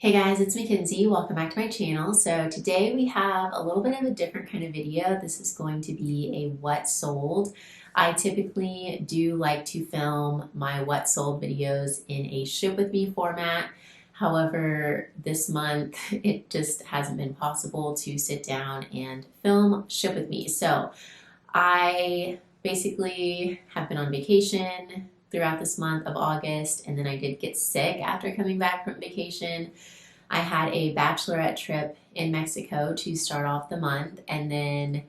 Hey guys, it's Mckinsey. Welcome back to my channel. So today we have a little bit of a different kind of video. This is going to be a what sold. I typically do like to film my what sold videos in a ship with me format. However, this month it just hasn't been possible to sit down and film ship with me. So I basically have been on vacation throughout this month of August, and then I did get sick after coming back from vacation. I had a bachelorette trip in Mexico to start off the month, and then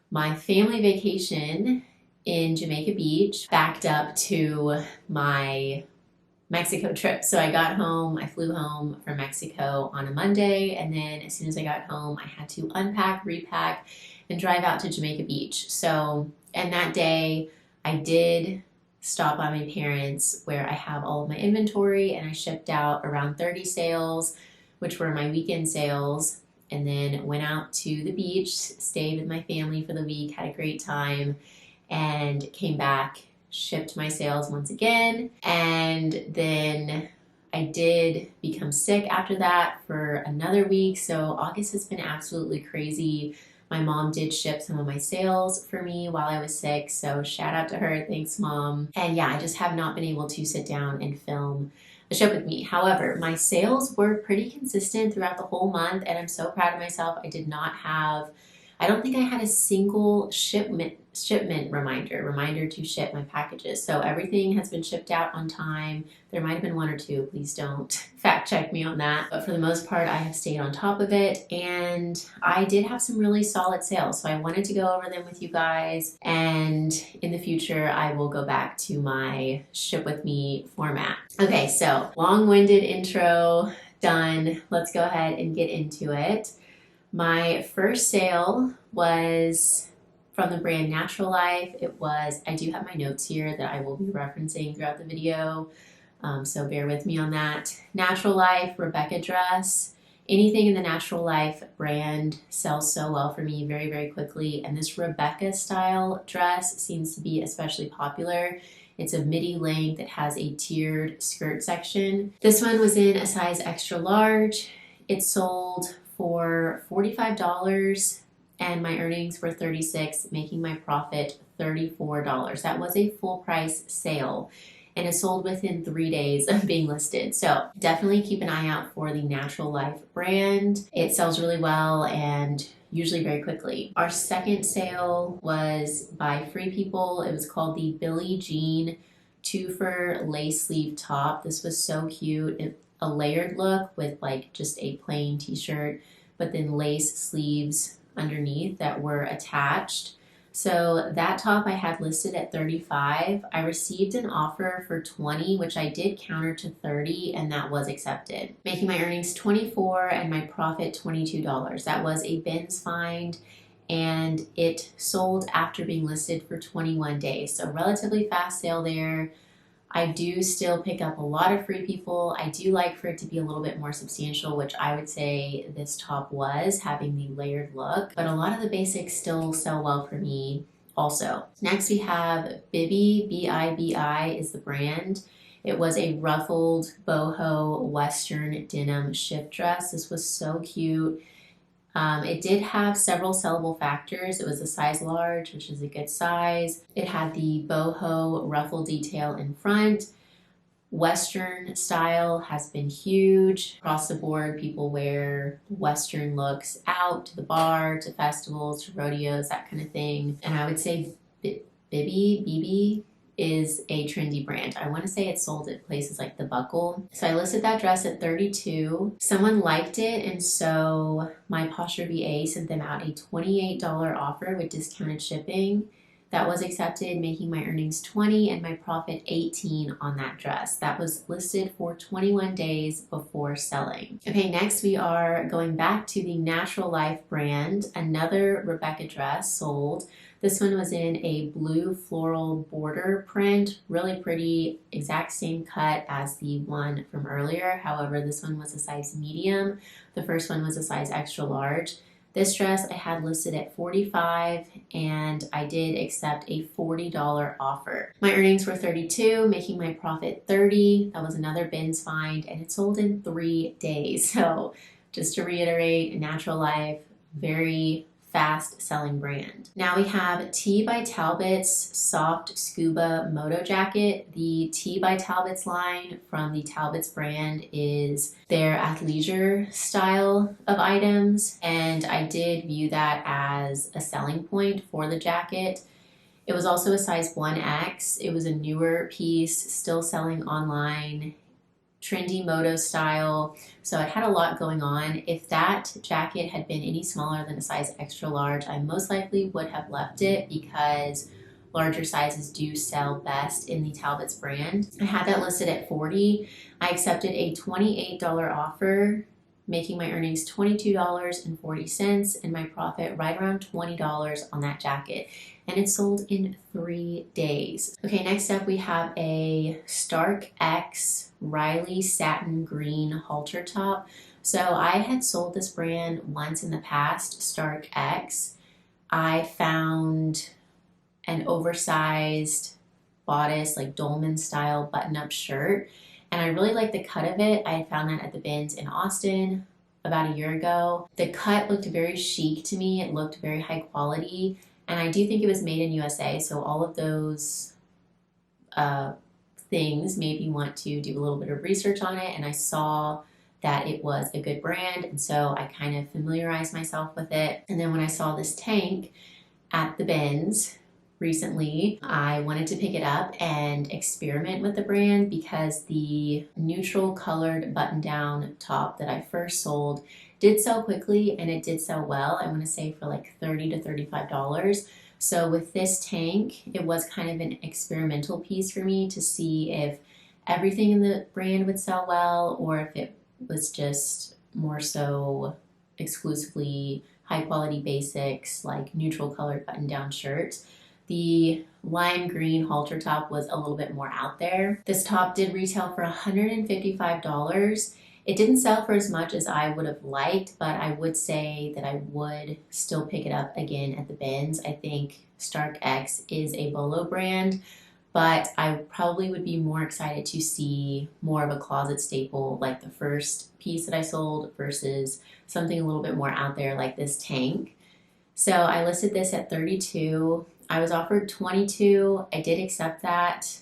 my family vacation in Jamaica Beach backed up to my Mexico trip. So I flew home from Mexico on a Monday, and then as soon as I got home, I had to unpack, repack, and drive out to Jamaica Beach. So, and that day I did stop by my parents where I have all of my inventory, and I shipped out around 30 sales, which were my weekend sales, and then went out to the beach, stayed with my family for the week, had a great time, and came back, shipped my sales once again, and then I did become sick after that for another week. So August has been absolutely crazy. My mom did ship some of my sales for me while I was sick, so shout out to her. Thanks, Mom. And yeah, I just have not been able to sit down and film a ship with me. However, my sales were pretty consistent throughout the whole month, and I'm so proud of myself. I don't think I had a single shipment reminder to ship my packages. So everything has been shipped out on time. There might have been one or two. Please don't fact check me on that. But for the most part, I have stayed on top of it, and I did have some really solid sales. So I wanted to go over them with you guys. And in the future, I will go back to my ship with me format. Okay, so long-winded intro done. Let's go ahead and get into it. My first sale was from the brand Natural Life. I do have my notes here that I will be referencing throughout the video, so bear with me on that. Natural Life Rebecca dress. Anything in the Natural Life brand sells so well for me very, very quickly, and this Rebecca style dress seems to be especially popular. It's a midi length. It has a tiered skirt section. This one was in a size extra large. It sold for $45, and my earnings were $36, making my profit $34. That was a full price sale, and it sold within 3 days of being listed. So definitely keep an eye out for the Natural Life brand. It sells really well and usually very quickly. Our second sale was by Free People. It was called the Billie Jean 2-for lace sleeve top. This was so cute. A layered look with like just a plain t-shirt, but then lace sleeves underneath that were attached. So that top I had listed at $35. I received an offer for $20, which I did counter to $30, and that was accepted, making my earnings $24 and my profit $22. That was a bins find, and it sold after being listed for 21 days. So relatively fast sale there. I do still pick up a lot of Free People. I do like for it to be a little bit more substantial, which I would say this top was, having the layered look. But a lot of the basics still sell well for me also. Next we have Bibi, B-I-B-I is the brand. It was a ruffled boho Western denim shift dress. This was so cute. It did have several sellable factors. It was a size large, which is a good size. It had the boho ruffle detail in front. Western style has been huge. Across the board, people wear Western looks out to the bar, to festivals, to rodeos, that kind of thing. And I would say Bibi is a trendy brand. I want to say it's sold at places like The Buckle. So I listed that dress at $32. Someone liked it, and so my PosherVA sent them out a $28 offer with discounted shipping. That was accepted, making my earnings $20 and my profit $18 on that dress. That was listed for 21 days before selling. Okay, next we are going back to the Natural Life brand. Another Rebecca dress sold. This one was in a blue floral border print, really pretty, exact same cut as the one from earlier. However, this one was a size medium. The first one was a size extra large. This dress I had listed at $45 and I did accept a $40 offer. My earnings were $32, making my profit $30. That was another bins find and it sold in 3 days. So just to reiterate, Natural Life, very fast selling brand. Now we have T by Talbot's Soft Scuba Moto Jacket. The T by Talbot's line from the Talbot's brand is their athleisure style of items, and I did view that as a selling point for the jacket. It was also a size 1X. It was a newer piece, still selling online, trendy moto style, so it had a lot going on. If that jacket had been any smaller than a size extra large, I most likely would have left it because larger sizes do sell best in the Talbot's brand. I had that listed at $40. I accepted a $28 offer, making my earnings $22.40 and my profit right around $20 on that jacket. And it sold in 3 days. Okay, next up we have a Stark X Riley Satin Green halter top. So I had sold this brand once in the past, Stark X. I found an oversized bodice, like dolman style button-up shirt, and I really liked the cut of it. I had found that at the bins in Austin about a year ago. The cut looked very chic to me. It looked very high quality. And I do think it was made in USA, so all of those things made me want to do a little bit of research on it, and I saw that it was a good brand, and so I kind of familiarized myself with it. And then when I saw this tank at the bins recently, I wanted to pick it up and experiment with the brand because the neutral colored button-down top that I first sold did sell quickly and it did sell well. I want to say for like $30 to $35. So with this tank, it was kind of an experimental piece for me to see if everything in the brand would sell well or if it was just more so exclusively high quality basics like neutral colored button down shirts. The lime green halter top was a little bit more out there. This top did retail for $155. It didn't sell for as much as I would have liked, but I would say that I would still pick it up again at the bins. I think Stark X is a Bolo brand, but I probably would be more excited to see more of a closet staple like the first piece that I sold versus something a little bit more out there like this tank. So I listed this at $32. I was offered $22. I did accept that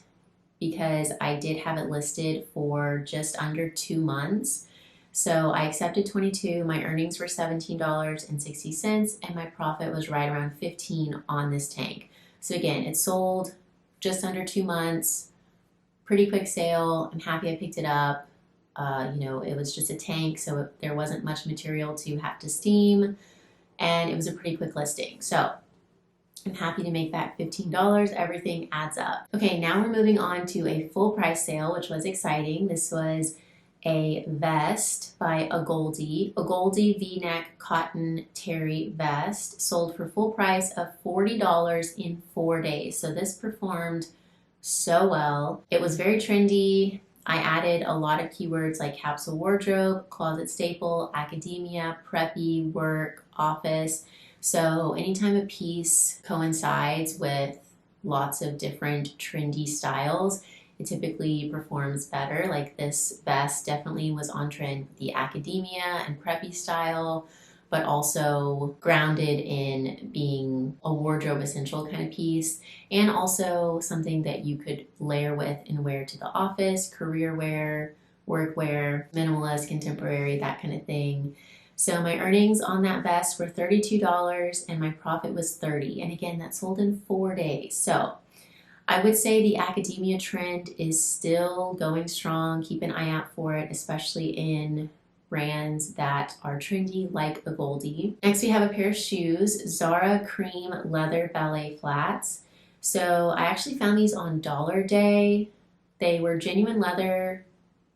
because I did have it listed for just under 2 months. So I accepted $22. My earnings were $17.60 and my profit was right around $15 on this tank. So again, it sold just under 2 months, pretty quick sale. I'm happy I picked it up. It was just a tank, so there wasn't much material to have to steam, and it was a pretty quick listing. So I'm happy to make that $15. Everything adds up. Okay, now we're moving on to a full price sale, which was exciting. This was a vest by a Goldie V-neck cotton terry vest, sold for full price of $40 in 4 days. So this performed so well. It was very trendy. I added a lot of keywords like capsule wardrobe, closet staple, academia, preppy, work, office. So anytime a piece coincides with lots of different trendy styles, it typically performs better. Like this vest definitely was on trend with the academia and preppy style, but also grounded in being a wardrobe essential kind of piece, and also something that you could layer with and wear to the office, career wear, work wear, minimalist, contemporary, that kind of thing. So my earnings on that vest were $32 and my profit was $30. And again, that sold in 4 days. So I would say the academia trend is still going strong. Keep an eye out for it, especially in brands that are trendy like a Goldie. Next we have a pair of shoes, Zara cream leather ballet flats. So I actually found these on Dollar Day. They were genuine leather.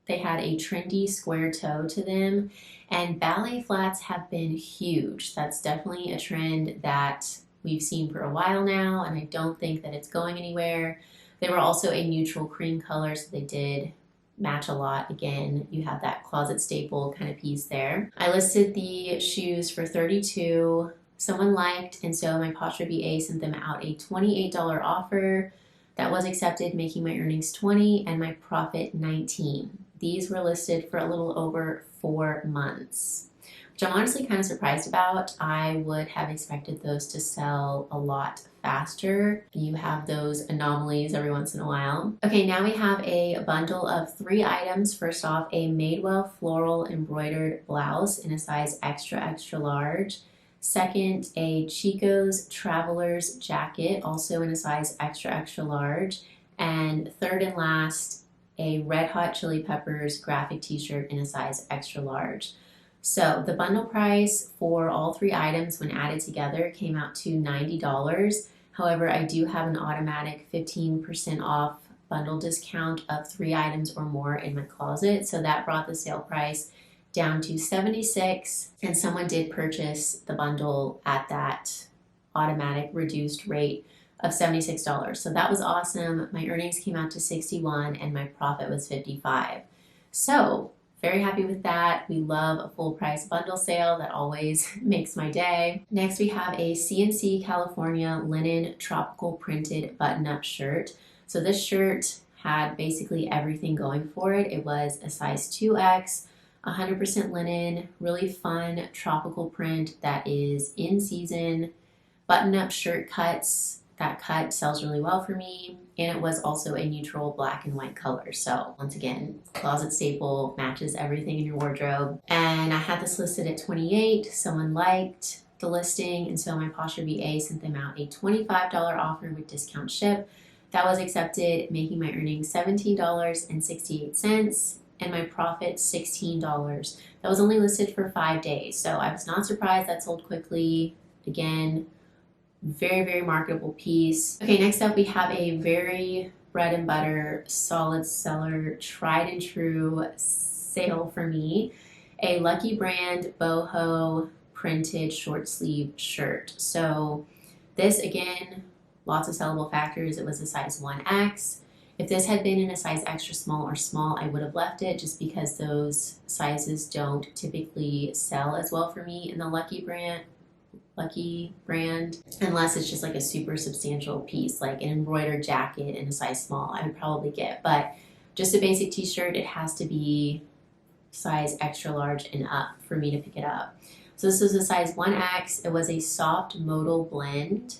They had a trendy square toe to them, and ballet flats have been huge. That's definitely a trend that we've seen for a while now, and I don't think that it's going anywhere. They were also a neutral cream color, so they did match a lot. Again, you have that closet staple kind of piece there. I listed the shoes for $32. Someone liked, and so my PosherVA sent them out a $28 offer. That was accepted, making my earnings $20 and my profit $19. These were listed for a little over 4 months, which I'm honestly kind of surprised about. I would have expected those to sell a lot faster. You have those anomalies every once in a while. Okay, now we have a bundle of 3 items. First off, a Madewell floral embroidered blouse in a size extra, extra large. Second, a Chico's Traveler's jacket, also in a size extra, extra large. And third and last, a Red Hot Chili Peppers graphic t-shirt in a size extra large. So the bundle price for all 3 items when added together came out to $90. However, I do have an automatic 15% off bundle discount of 3 items or more in my closet. So that brought the sale price down to $76, and someone did purchase the bundle at that automatic reduced rate of $76. So that was awesome. My earnings came out to $61 and my profit was $55. So very happy with that. We love a full price bundle sale. That always makes my day. Next, we have a CNC California linen tropical printed button-up shirt. So this shirt had basically everything going for it. It was a size 2X, 100% linen, really fun tropical print that is in season, button-up shirt cuts. That cut sells really well for me, and it was also a neutral black and white color. So once again, closet staple, matches everything in your wardrobe. And I had this listed at $28. Someone liked the listing, and so my PosherVA sent them out a $25 offer with discount ship. That was accepted, making my earnings $17.68 and my profit $16. That was only listed for 5 days, so I was not surprised that sold quickly. Again, very, very marketable piece. Okay, next up we have a very bread and butter, solid seller, tried and true sale for me. A Lucky Brand boho printed short sleeve shirt. So this, again, lots of sellable factors. It was a size 1X. If this had been in a size extra small or small, I would have left it just because those sizes don't typically sell as well for me in the Lucky brand, unless it's just like a super substantial piece, like an embroidered jacket in a size small, I would probably get. But just a basic t-shirt, it has to be size extra large and up for me to pick it up. So this was a size 1X. It was a soft modal blend,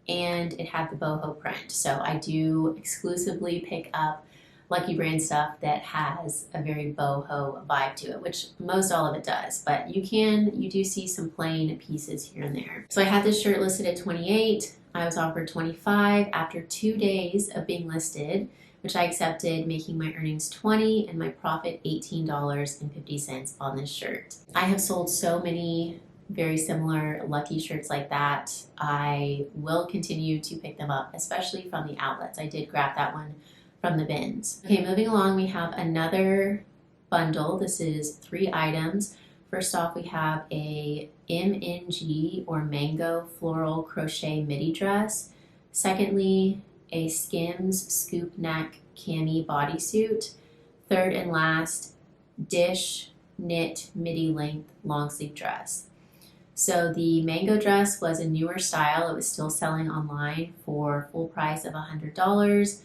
and it had the boho print. So I do exclusively pick up Lucky Brand stuff that has a very boho vibe to it, which most all of it does, but you do see some plain pieces here and there. So I had this shirt listed at $28. I was offered $25 after 2 days of being listed, which I accepted, making my earnings $20 and my profit $18.50 on this shirt. I have sold so many very similar Lucky shirts like that. I will continue to pick them up, especially from the outlets. I did grab that one from the bins. Okay, moving along, we have another bundle. This is 3 items. First off, we have a MNG or mango floral crochet midi dress. Secondly, a Skims scoop neck cami bodysuit. Third and last, dish knit midi length long sleeve dress. So the mango dress was a newer style. It was still selling online for full price of $100.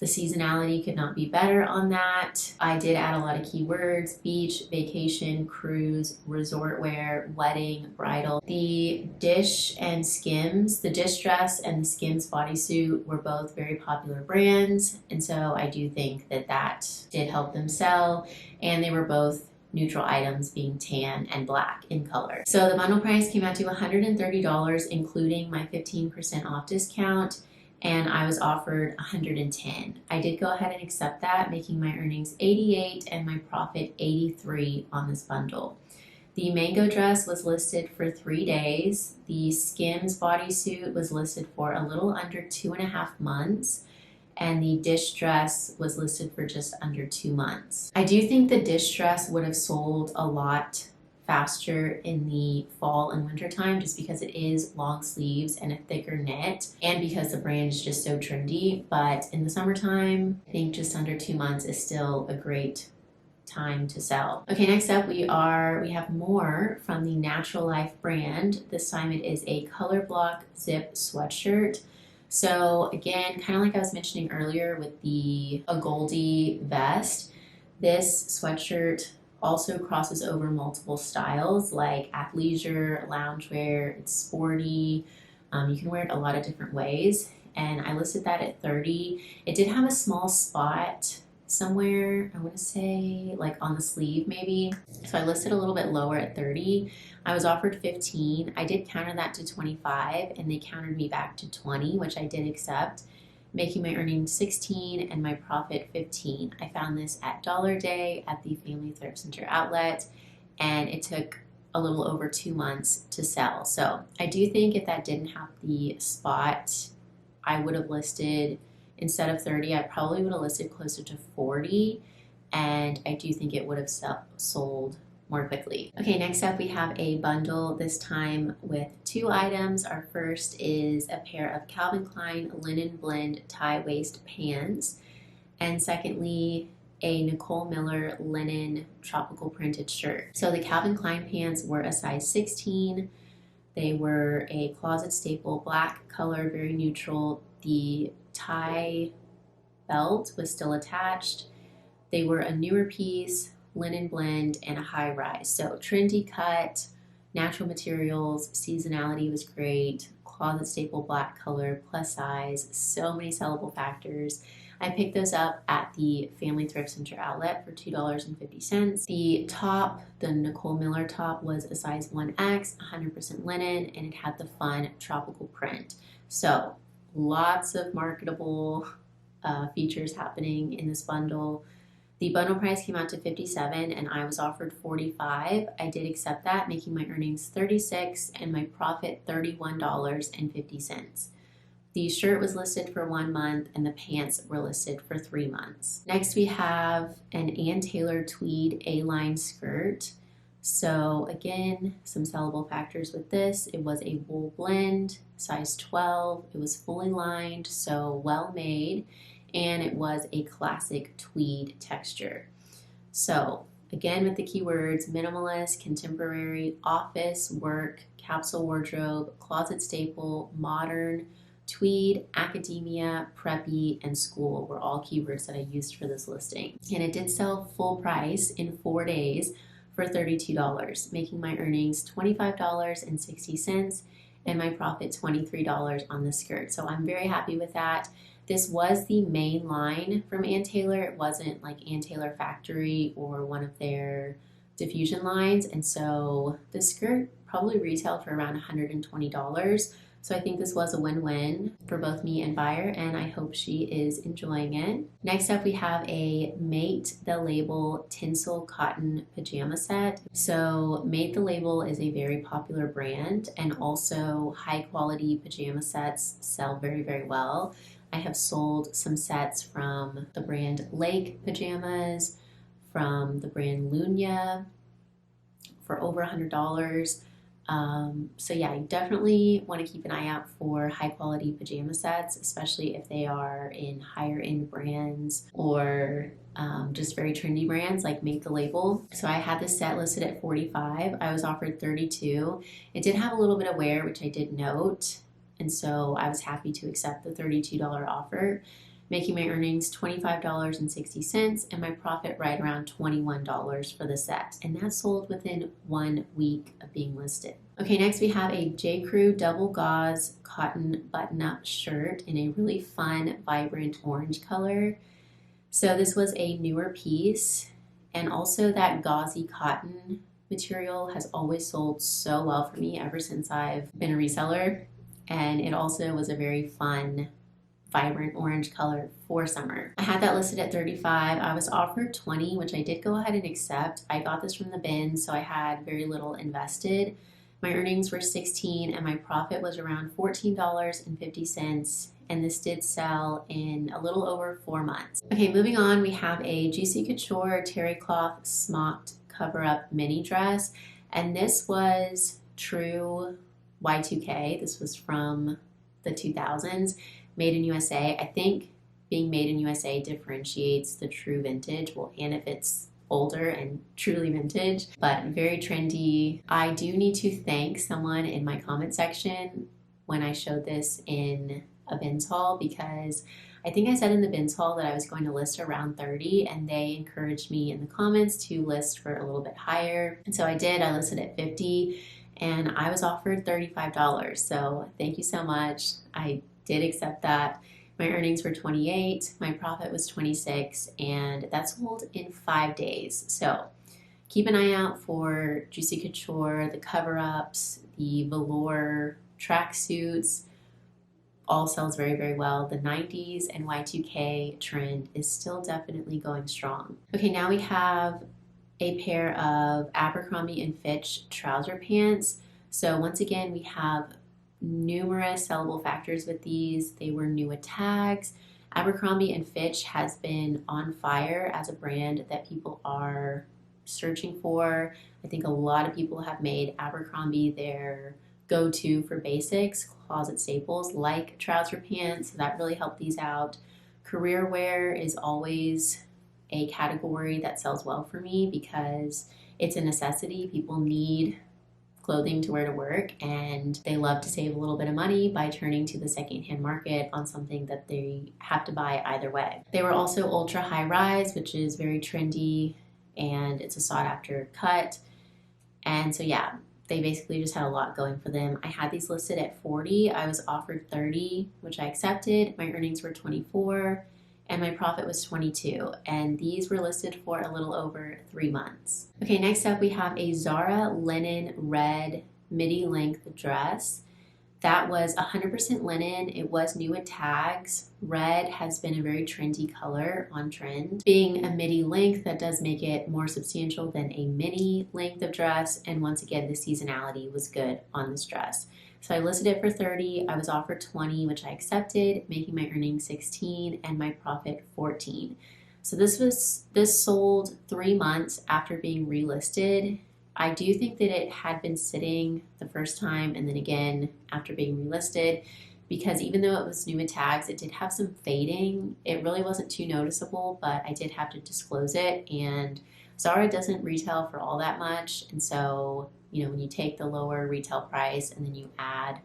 The seasonality could not be better on that. I did add a lot of keywords: beach, vacation, cruise, resort wear, wedding, bridal. The dish and Skims, the dish dress and the Skims bodysuit were both very popular brands, and so I do think that that did help them sell, and they were both neutral items, being tan and black in color. So the bundle price came out to $130, including my 15% off discount, and I was offered $110. I did go ahead and accept that, making my earnings $88 and my profit $83 on this bundle. The mango dress was listed for 3 days. The Skims bodysuit was listed for a little under 2.5 months. And the dish dress was listed for just under 2 months. I do think the dish dress would have sold a lot faster in the fall and winter time just because it is long sleeves and a thicker knit and because the brand is just so trendy. But in the summertime, I think just under 2 months is still a great time to sell. Okay, next up we have more from the Natural Life brand. This time it is a color block zip sweatshirt. So again, kind of like I was mentioning earlier with a Goldie vest, this sweatshirt also crosses over multiple styles like athleisure, loungewear, it's sporty. You can wear it a lot of different ways. And I listed that at $30. It did have a small spot somewhere, I want to say like on the sleeve maybe. So I listed a little bit lower at $30. I was offered $15. I did counter that to $25 and they countered me back to $20, which I did accept, making my earnings $16 and my profit $15. I found this at Dollar Day at the Family Thrift Center outlet, and it took a little over 2 months to sell. So I do think if that didn't have the spot, I would have listed, instead of 30, I probably would have listed closer to 40, and I do think it would have sold more quickly. Okay, next up we have a bundle, this time with 2 items. Our first is a pair of Calvin Klein linen blend tie waist pants, and secondly, a Nicole Miller linen tropical printed shirt. So the Calvin Klein pants were a size 16. They were a closet staple, black color, very neutral. The tie belt was still attached. They were a newer piece, linen blend, and a high rise. So trendy cut, natural materials, seasonality was great, closet staple black color, plus size, so many sellable factors. I picked those up at the Family Thrift Center outlet for $2.50. The top, the Nicole Miller top, was a size 1X, 100% linen, and it had the fun tropical print. So lots of marketable features happening in this bundle. The bundle price came out to $57 and I was offered $45. I did accept that, making my earnings $36 and my profit $31.50. The shirt was listed for 1 month and the pants were listed for 3 months. Next we have an Ann Taylor tweed A-line skirt. So again, some sellable factors with this. It was a wool blend, size 12. It was fully lined, so well made, and it was a classic tweed texture. So again, with the keywords minimalist, contemporary, office, work, capsule wardrobe, closet staple, modern, tweed, academia, preppy, and school were all keywords that I used for this listing. And it did sell full price in 4 days for $32, making my earnings $25.60 and my profit $23 on the skirt. So I'm very happy with that. This was the main line from Ann Taylor. It wasn't like Ann Taylor Factory or one of their diffusion lines. And so the skirt probably retailed for around $120. So I think this was a win-win for both me and buyer, and I hope she is enjoying it. Next up, we have a Mate the Label Tinsel Cotton Pajama Set. So Mate the Label is a very popular brand, and also high-quality pajama sets sell very, very well. I have sold some sets from the brand Lake Pajamas, from the brand Lunya for over $100. So yeah, you definitely want to keep an eye out for high quality pajama sets, especially if they are in higher end brands or just very trendy brands like Make the Label. So I had this set listed at $45. I was offered $32. It did have a little bit of wear, which I did note, and so I was happy to accept the $32 offer, making my earnings $25.60 and my profit right around $21 for the set. And that sold within 1 week of being listed. Okay, next we have a J. Crew double gauze cotton button-up shirt in a really fun, vibrant orange color. So this was a newer piece, and also that gauzy cotton material has always sold so well for me ever since I've been a reseller. And it also was a very fun, vibrant orange color for summer. I had that listed at $35. I was offered $20, which I did go ahead and accept. I got this from the bin, so I had very little invested. My earnings were $16 and my profit was around $14.50, and this did sell in a little over 4 months. Okay, moving on, we have a Juicy Couture terry cloth smocked cover-up mini dress, And this was true Y2K. This was from the 2000s, made in USA. I think being made in USA differentiates the true vintage. Well, and if it's older and truly vintage, but very trendy. I do need to thank someone in my comment section when I showed this in a bins haul, because I think I said in the bins haul that I was going to list around 30, and they encouraged me in the comments to list for a little bit higher. And so I did. I listed at 50 and I was offered $35. So thank you so much. I did accept that. My earnings were 28, my profit was 26, and that sold in 5 days. So keep an eye out for Juicy Couture, the cover-ups, the velour tracksuits, all sells very, very well. The 90s and Y2K trend is still definitely going strong. Okay, now we have a pair of Abercrombie & Fitch trouser pants. So once again, we have numerous sellable factors with these. They were new at tags. Abercrombie & Fitch has been on fire as a brand that people are searching for. I think a lot of people have made Abercrombie their go-to for basics, closet staples like trouser pants. So that really helped these out. Career wear is always a category that sells well for me because it's a necessity. People need clothing to wear to work, and they love to save a little bit of money by turning to the secondhand market on something that they have to buy either way. They were also ultra high rise, which is very trendy, and it's a sought after cut. And so yeah, they basically just had a lot going for them. I had these listed at 40. I was offered 30, which I accepted. My earnings were 24 and my profit was 22. And these were listed for a little over 3 months. Okay, next up we have a Zara linen red midi length dress. That was 100% linen. It was new at tags. Red has been a very trendy color on trend. Being a midi length, that does make it more substantial than a mini length of dress. And once again, the seasonality was good on this dress. So I listed it for 30. I was offered 20, which I accepted, making my earnings 16 and my profit 14. So this sold 3 months after being relisted. I do think that it had been sitting the first time and then again after being relisted, because even though it was new at tags, it did have some fading. It really wasn't too noticeable, but I did have to disclose it. And Zara doesn't retail for all that much. And so, when you take the lower retail price and then you add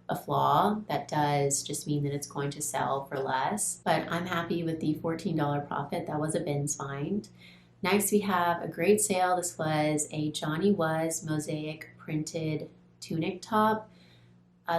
a flaw, that does just mean that it's going to sell for less. But I'm happy with the $14 profit. That was a bins find. Next, we have a great sale. This was a Johnny Was mosaic printed tunic top.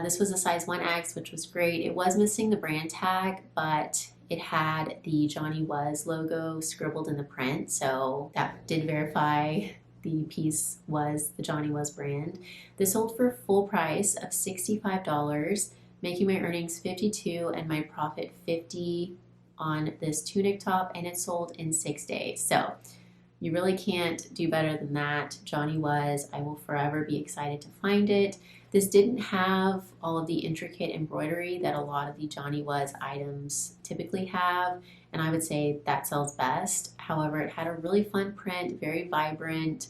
This was a size 1X, which was great. It was missing the brand tag, but it had the Johnny Was logo scribbled in the print, so that did verify the piece was the Johnny Was brand. This sold for full price of $65, making my earnings 52 and my profit 50 on this tunic top, and it sold in 6 days. So you really can't do better than that. Johnny Was, I will forever be excited to find it. This didn't have all of the intricate embroidery that a lot of the Johnny Was items typically have, and I would say that sells best. However, it had a really fun print, very vibrant,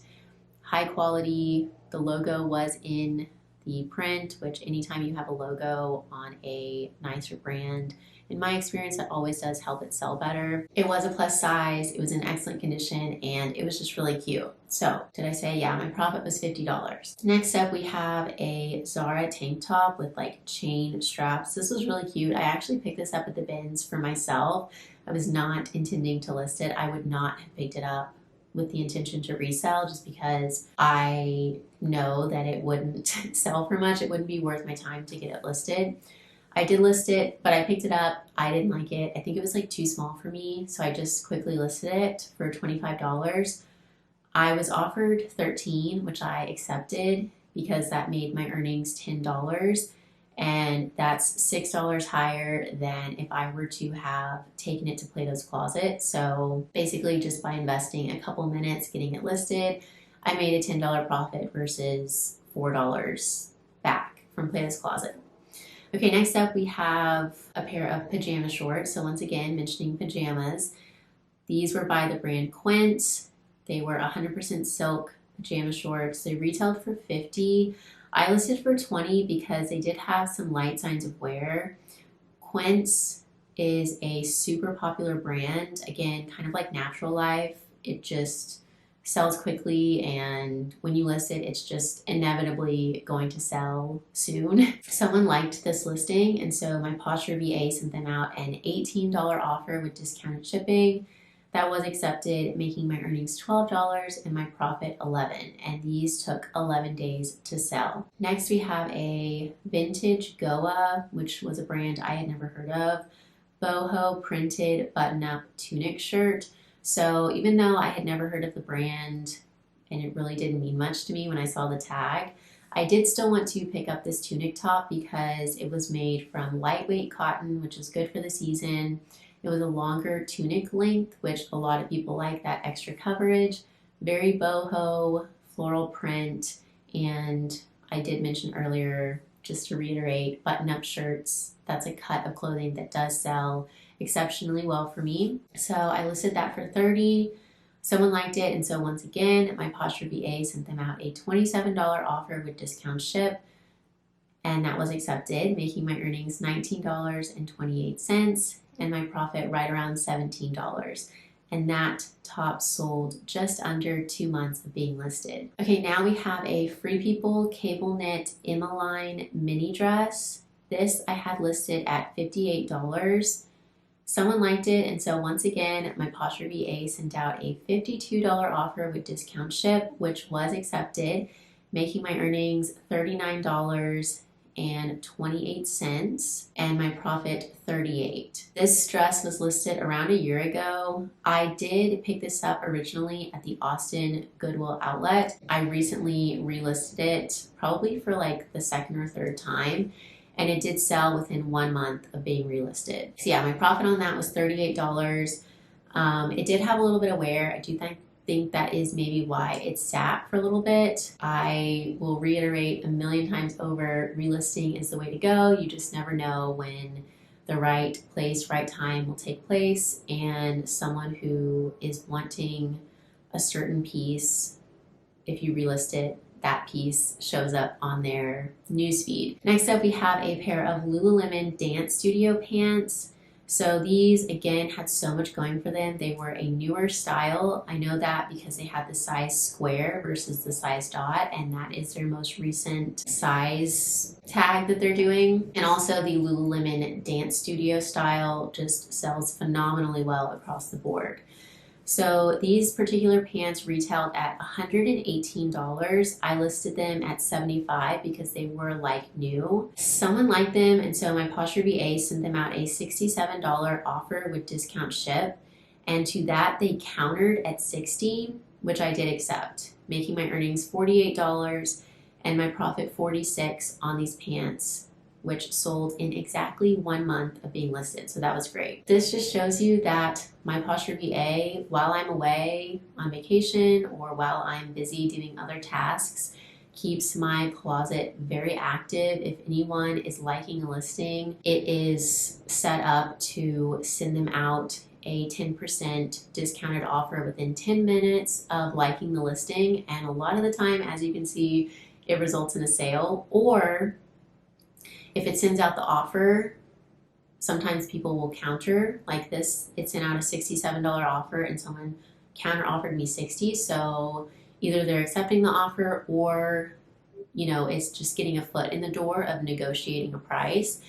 high quality. The logo was in the print, which anytime you have a logo on a nicer brand, in my experience, that always does help it sell better. It was a plus size, it was in excellent condition, and it was just really cute. So, did I say, yeah, my profit was $50. Next up, we have a Zara tank top with like chain straps. This was really cute. I actually picked this up at the bins for myself. I was not intending to list it. I would not have picked it up with the intention to resell, just because I know that it wouldn't sell for much. It wouldn't be worth my time to get it listed. I did list it, but I picked it up. I didn't like it. I think it was like too small for me, so I just quickly listed it for $25. I was offered 13, which I accepted because that made my earnings $10, and that's $6 higher than if I were to have taken it to Plato's Closet. So basically, just by investing a couple minutes getting it listed, I made a $10 profit versus $4 back from Plato's Closet. Okay, next up we have a pair of pajama shorts. So once again, mentioning pajamas. These were by the brand Quint. They were 100% silk pajama shorts. They retailed for $50. I listed for $20 because they did have some light signs of wear. Quince is a super popular brand. Again, kind of like Natural Life. It just sells quickly, and when you list it, it's just inevitably going to sell soon. Someone liked this listing, and so my PosherVA sent them out an $18 offer with discounted shipping. That was accepted, making my earnings $12 and my profit $11, and these took 11 days to sell. Next, we have a vintage Goa, which was a brand I had never heard of, boho printed button-up tunic shirt. So even though I had never heard of the brand and it really didn't mean much to me when I saw the tag, I did still want to pick up this tunic top because it was made from lightweight cotton, which is good for the season. It was a longer tunic length, which a lot of people like that extra coverage. Very boho, floral print, and I did mention earlier, just to reiterate, button-up shirts. That's a cut of clothing that does sell exceptionally well for me. So I listed that for $30. Someone liked it, and so once again, my PosherVA sent them out a $27 offer with discount ship, and that was accepted, making my earnings $19.28 and my profit right around $17. And that top sold just under 2 months of being listed. Okay, now we have a Free People cable knit Emma-line mini dress. This I had listed at $58. Someone liked it, and so once again, my PosherVA sent out a $52 offer with discount ship, which was accepted, making my earnings $39.28 and my profit $38. This dress was listed around a year ago. I did pick this up originally at the Austin Goodwill outlet. I recently relisted it, probably for like the second or third time, and it did sell within 1 month of being relisted. So yeah, my profit on that was $38. It did have a little bit of wear. I do think that is maybe why it sat for a little bit. I will reiterate a million times over, relisting is the way to go. You just never know when the right place, right time will take place, and someone who is wanting a certain piece, if you relist it, that piece shows up on their newsfeed. Next up, we have a pair of Lululemon Dance Studio pants. So these, again, had so much going for them. They were a newer style. I know that because they had the size square versus the size dot, and that is their most recent size tag that they're doing. And also the Lululemon Dance Studio style just sells phenomenally well across the board. So these particular pants retailed at $118. I listed them at $75 because they were like new. Someone liked them, and so my PosherVA sent them out a $67 offer with discount ship, and to that they countered at $60, which I did accept, making my earnings $48 and my profit $46 on these pants, which sold in exactly 1 month of being listed. So that was great. This just shows you that my PosherVA, while I'm away on vacation or while I'm busy doing other tasks, keeps my closet very active. If anyone is liking a listing, it is set up to send them out a 10% discounted offer within 10 minutes of liking the listing. And a lot of the time, as you can see, it results in a sale. Or if it sends out the offer, sometimes people will counter like this. It sent out a $67 offer and someone counter offered me $60. So either they're accepting the offer or, you know, it's just getting a foot in the door of negotiating a price.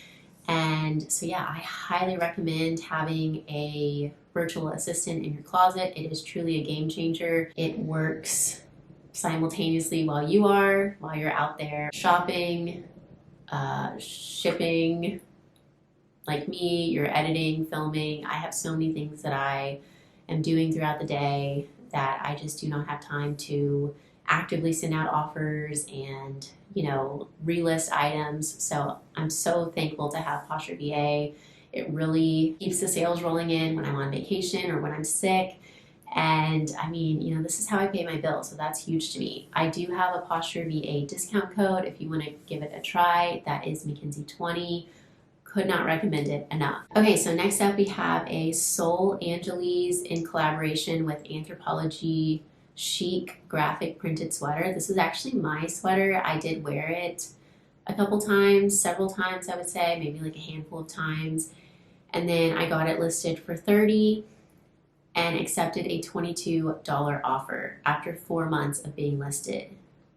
And so yeah, I highly recommend having a virtual assistant in your closet. It is truly a game changer. It works simultaneously while you're out there shopping, shipping, like me, you're editing, filming. I have so many things that I am doing throughout the day that I just do not have time to actively send out offers and, you know, relist items. So I'm so thankful to have PosherVA. It really keeps the sales rolling in when I'm on vacation or when I'm sick. And I mean, you know, this is how I pay my bills, so that's huge to me. I do have a PosherVA discount code if you want to give it a try. That is Mcthriftzie20. Could not recommend it enough. Okay, so next up we have a Soul Angeles in collaboration with Anthropologie chic graphic printed sweater. This is actually my sweater. I did wear it a couple times, several times I would say, maybe like a handful of times. And then I got it listed for $30 and accepted a $22 offer after 4 months of being listed.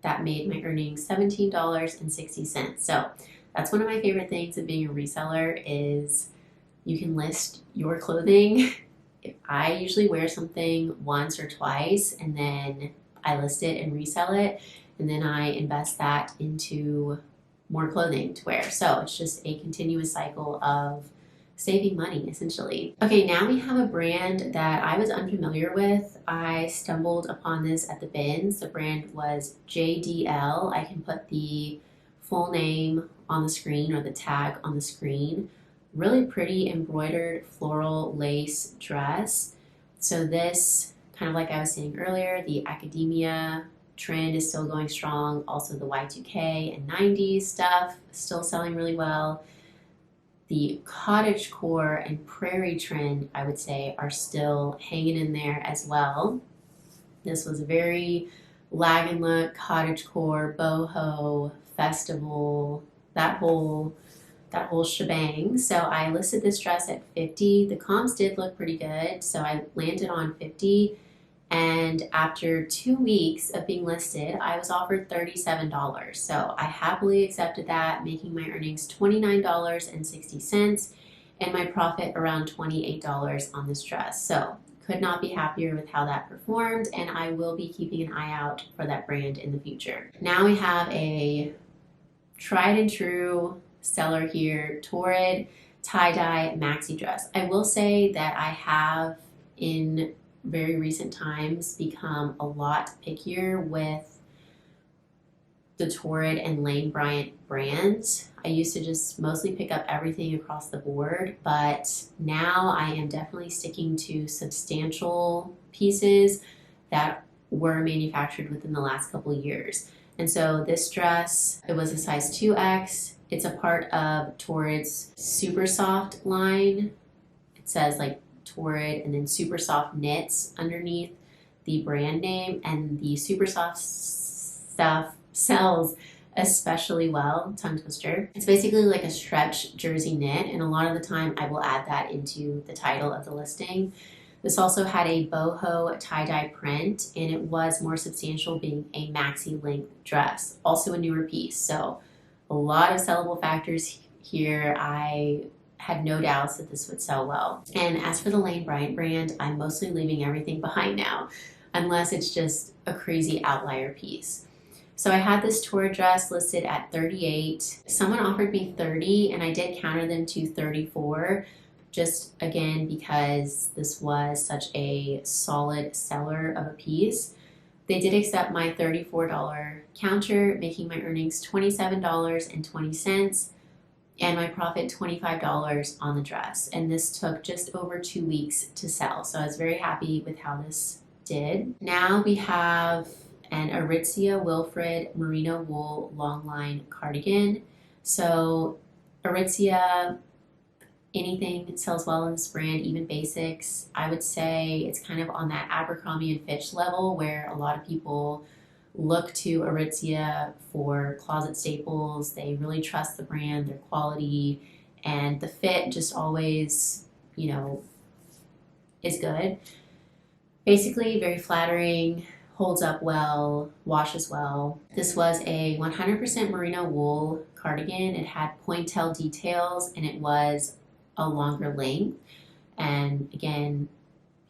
That made my earnings $17.60. So that's one of my favorite things of being a reseller is you can list your clothing. I usually wear something once or twice and then I list it and resell it, and then I invest that into more clothing to wear. So it's just a continuous cycle of saving money essentially. Okay, now we have a brand that I was unfamiliar with. I stumbled upon this at the bins. The brand was JDL. I can put the full name on the screen or the tag on the screen. Really pretty embroidered floral lace dress. So this, kind of like I was saying earlier, the academia trend is still going strong. Also the Y2K and 90s stuff still selling really well. The cottagecore and prairie trend, I would say, are still hanging in there as well. This was a very lag and look, cottagecore, boho, festival, that whole shebang. So I listed this dress at $50. The comps did look pretty good, so I landed on $50. And after 2 weeks of being listed, I was offered $37. So I happily accepted that, making my earnings $29.60 and my profit around $28 on this dress. So could not be happier with how that performed, and I will be keeping an eye out for that brand in the future. Now we have a tried and true seller here, Torrid tie-dye maxi dress. I will say that I have in very recent times become a lot pickier with the Torrid and Lane Bryant brands. I used to just mostly pick up everything across the board, but now I am definitely sticking to substantial pieces that were manufactured within the last couple of years. And so this dress, it was a size 2X. It's a part of Torrid's Super Soft line. It says like Torrid and then Super Soft Knits underneath the brand name, and the Super Soft stuff sells especially well. Tongue twister. It's basically like a stretch jersey knit, and a lot of the time I will add that into the title of the listing. This also had a boho tie-dye print, and it was more substantial, being a maxi length dress, also a newer piece. So a lot of sellable factors here. I had no doubts that this would sell well. And as for the Lane Bryant brand, I'm mostly leaving everything behind now, unless it's just a crazy outlier piece. So I had this Torrid dress listed at $38. Someone offered me $30, and I did counter them to $34, just again because this was such a solid seller of a piece. They did accept my $34 counter, making my earnings $27.20 and my profit $25 on the dress. And this took just over 2 weeks to sell. So I was very happy with how this did. Now we have an Aritzia Wilfred merino wool long line cardigan. So Aritzia, anything sells well in this brand, even basics. I would say it's kind of on that Abercrombie and Fitch level where a lot of people look to Aritzia for closet staples. They really trust the brand, their quality, and the fit just always, is good. Basically, very flattering, holds up well, washes well. This was a 100% merino wool cardigan. It had pointel details, and it was a longer length. And again,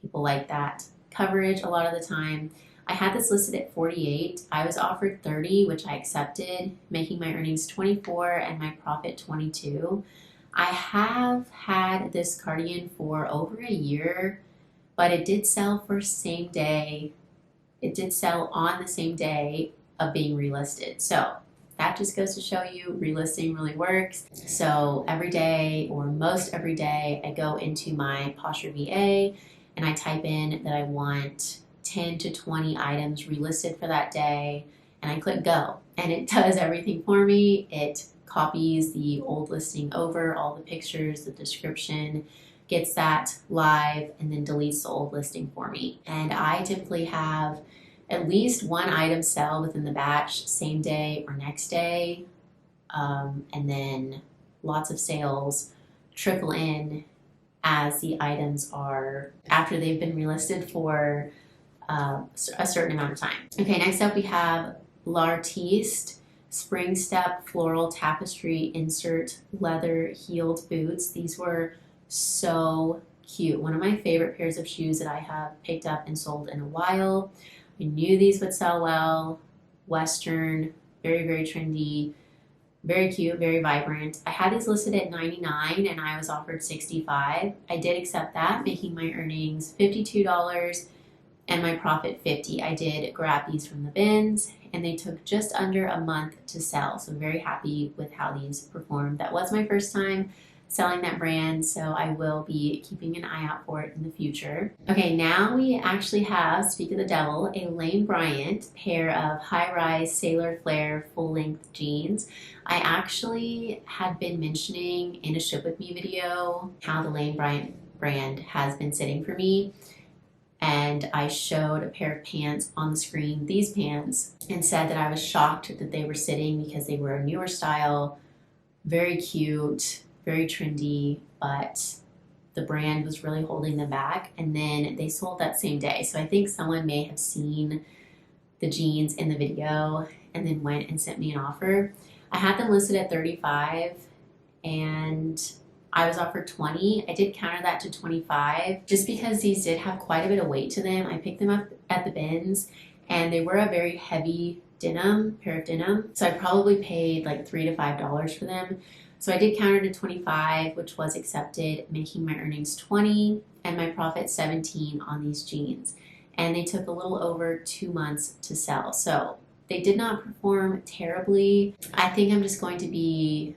people like that coverage a lot of the time. I had this listed at $48. I was offered $30, which I accepted, making my earnings $24 and my profit $22. I have had this cardigan for over a year, but it did sell for same day. It did sell on the same day of being relisted. So that just goes to show you relisting really works. So every day, or most every day, I go into my PosherVA and I type in that I want 10 to 20 items relisted for that day, and I click go, and it does everything for me. It copies the old listing over, all the pictures, the description, gets that live, and then deletes the old listing for me. And I typically have at least one item sell within the batch, same day or next day, and then lots of sales trickle in as the items are, after they've been relisted for a certain amount of time. Okay, next up we have L'Artiste Spring Step Floral Tapestry Insert Leather Heeled Boots. These were so cute. One of my favorite pairs of shoes that I have picked up and sold in a while. I knew these would sell well. Western, very, very trendy, very cute, very vibrant. I had these listed at $99 and I was offered $65. I did accept that, making my earnings $52 and my profit $50. I did grab these from the bins and they took just under a month to sell. So I'm very happy with how these performed. That was my first time selling that brand, so I will be keeping an eye out for it in the future. Okay, now we actually have, speak of the devil, a Lane Bryant pair of high-rise Sailor Flare full-length jeans. I actually had been mentioning in a Ship With Me video how the Lane Bryant brand has been sitting for me, and I showed a pair of pants on the screen, these pants, and said that I was shocked that they were sitting because they were a newer style, very cute, very trendy, but the brand was really holding them back, and then they sold that same day. So I think someone may have seen the jeans in the video and then went and sent me an offer. I had them listed at $35 and I was offered $20. I did counter that to $25 just because these did have quite a bit of weight to them. I picked them up at the bins and they were a very heavy denim, pair of denim. So I probably paid like $3 to $5 for them. So I did counter to $25, which was accepted, making my earnings $20 and my profit $17 on these jeans. And they took a little over 2 months to sell. So they did not perform terribly. I think I'm just going to be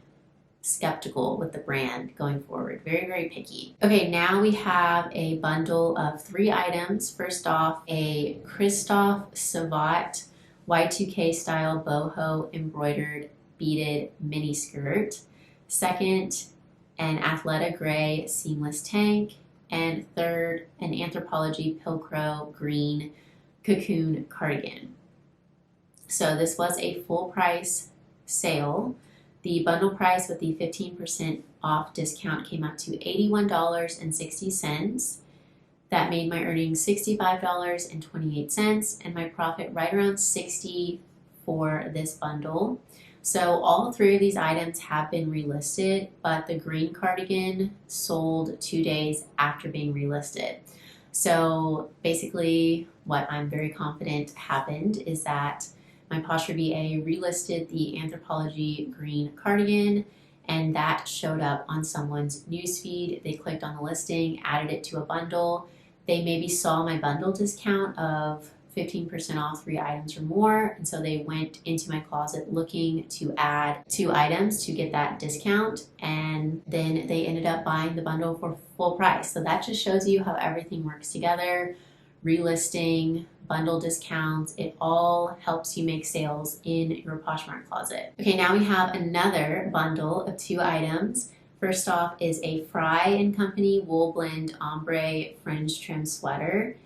skeptical with the brand going forward. Very, very picky. Okay, now we have a bundle of 3 items. First off, a Christophe Savat Y2K style boho embroidered beaded mini skirt. Second, an Athleta gray seamless tank. And third, an Anthropologie Pilcrow green cocoon cardigan. So this was a full price sale. The bundle price with the 15% off discount came up to $81.60. That made my earnings $65.28 and my profit right around $60 for this bundle. So all 3 of these items have been relisted, but the green cardigan sold 2 days after being relisted. So basically what I'm very confident happened is that my PosherVA relisted the Anthropologie green cardigan and that showed up on someone's newsfeed. They clicked on the listing, added it to a bundle. They maybe saw my bundle discount of 15% off 3 items or more, and so they went into my closet looking to add 2 items to get that discount, and then they ended up buying the bundle for full price. So that just shows you how everything works together. Relisting, bundle discounts, it all helps you make sales in your Poshmark closet. Okay, now we have another bundle of 2 items. First off is a Fry & Company wool blend ombre fringe trim sweater.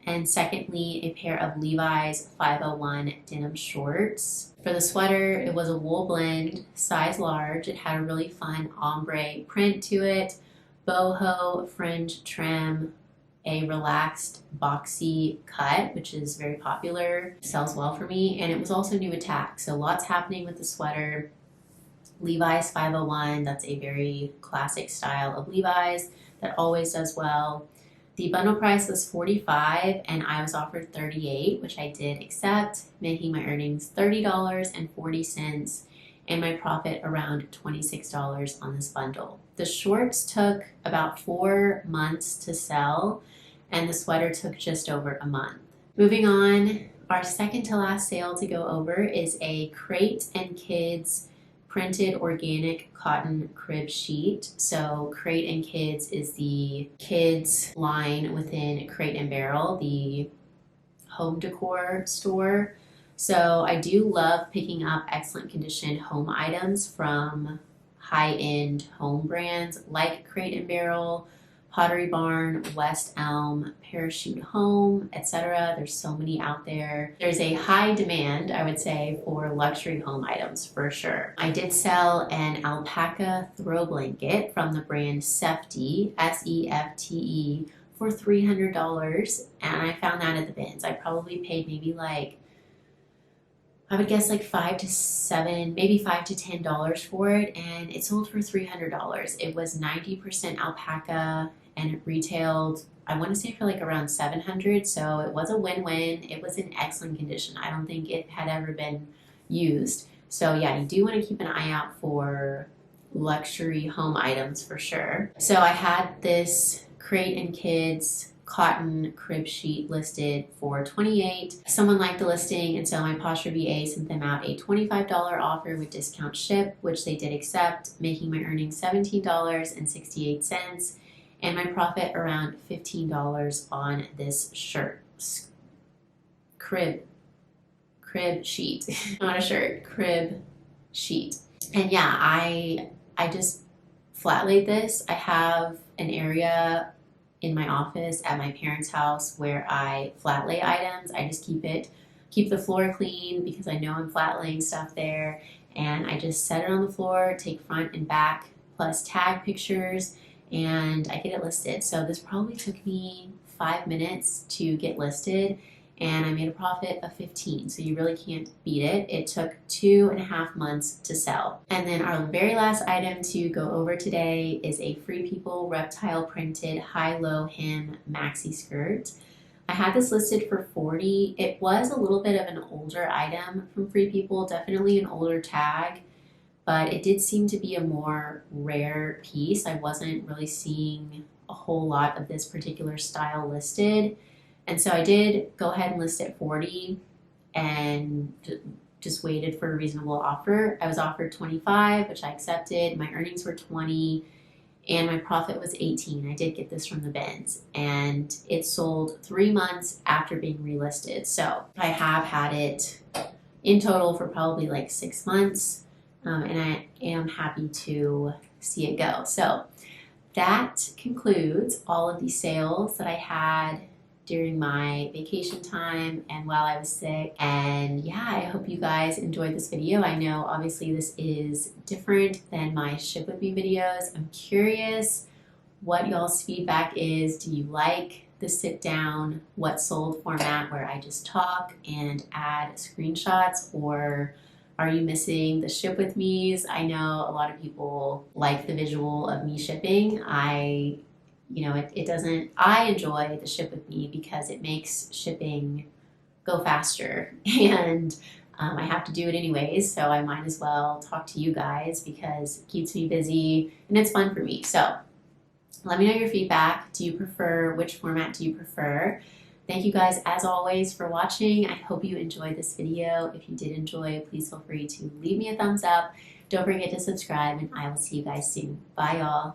And secondly, a pair of Levi's 501 denim shorts. For the sweater, it was a wool blend, size large. It had a really fun ombre print to it, boho fringe trim, a relaxed boxy cut, which is very popular, sells well for me, and it was also new attack. So lots happening with the sweater. Levi's 501, that's a very classic style of Levi's that always does well. The bundle price was $45 and I was offered $38, which I did accept, making my earnings $30.40 and my profit around $26 on this bundle. The shorts took about 4 months to sell and the sweater took just over a month. Moving on, our second to last sale to go over is a Crate & Kids printed organic cotton crib sheet. So Crate & Kids is the kids line within Crate & Barrel, the home decor store. So I do love picking up excellent condition home items from high-end home brands like Crate & Barrel, Pottery Barn, West Elm, Parachute Home, etc. There's so many out there. There's a high demand, I would say, for luxury home items for sure. I did sell an alpaca throw blanket from the brand Sefte, S-E-F-T-E, for $300, and I found that at the bins. I probably paid maybe like, I would guess like $5 to $7, maybe $5 to $10 for it, and it sold for $300. It was 90% alpaca, and it retailed, I want to say, for like around $700. So it was a win-win. It was in excellent condition. I don't think it had ever been used. So yeah, you do want to keep an eye out for luxury home items for sure. So I had this Crate and Kids cotton crib sheet listed for $28. Someone liked the listing, and so my PosherVA sent them out a $25 offer with discount ship, which they did accept, making my earnings $17.68 and my profit around $15 on this shirt. Crib sheet. Not a shirt, crib sheet. And yeah, I just flat laid this. I have an area in my office at my parents' house where I flat lay items. I just keep the floor clean because I know I'm flat laying stuff there, and I just set it on the floor, take front and back plus tag pictures, and I get it listed. So this probably took me 5 minutes to get listed, and I made a profit of 15. So you really can't beat it. It took 2.5 months to sell. And then our very last item to go over today is a Free People reptile printed high-low hem maxi skirt. I had this listed for $40. It was a little bit of an older item from Free People, definitely an older tag, but it did seem to be a more rare piece. I wasn't really seeing a whole lot of this particular style listed. And so I did go ahead and list at $40 and just waited for a reasonable offer. I was offered $25, which I accepted. My earnings were $20 and my profit was $18. I did get this from the bins, and it sold 3 months after being relisted. So I have had it in total for probably like 6 months, and I am happy to see it go. So that concludes all of the sales that I had during my vacation time and while I was sick. And yeah, I hope you guys enjoyed this video. I know obviously this is different than my Ship With Me videos. I'm curious what y'all's feedback is. Do you like the sit down, what sold format where I just talk and add screenshots, or are you missing the Ship With Me's? I know a lot of people like the visual of me shipping. I enjoy the Ship With Me because it makes shipping go faster, and I have to do it anyways, so I might as well talk to you guys because it keeps me busy and it's fun for me. So let me know your feedback. Which format do you prefer? Thank you guys as always for watching. I hope you enjoyed this video. If you did enjoy, please feel free to leave me a thumbs up. Don't forget to subscribe, and I will see you guys soon. Bye y'all.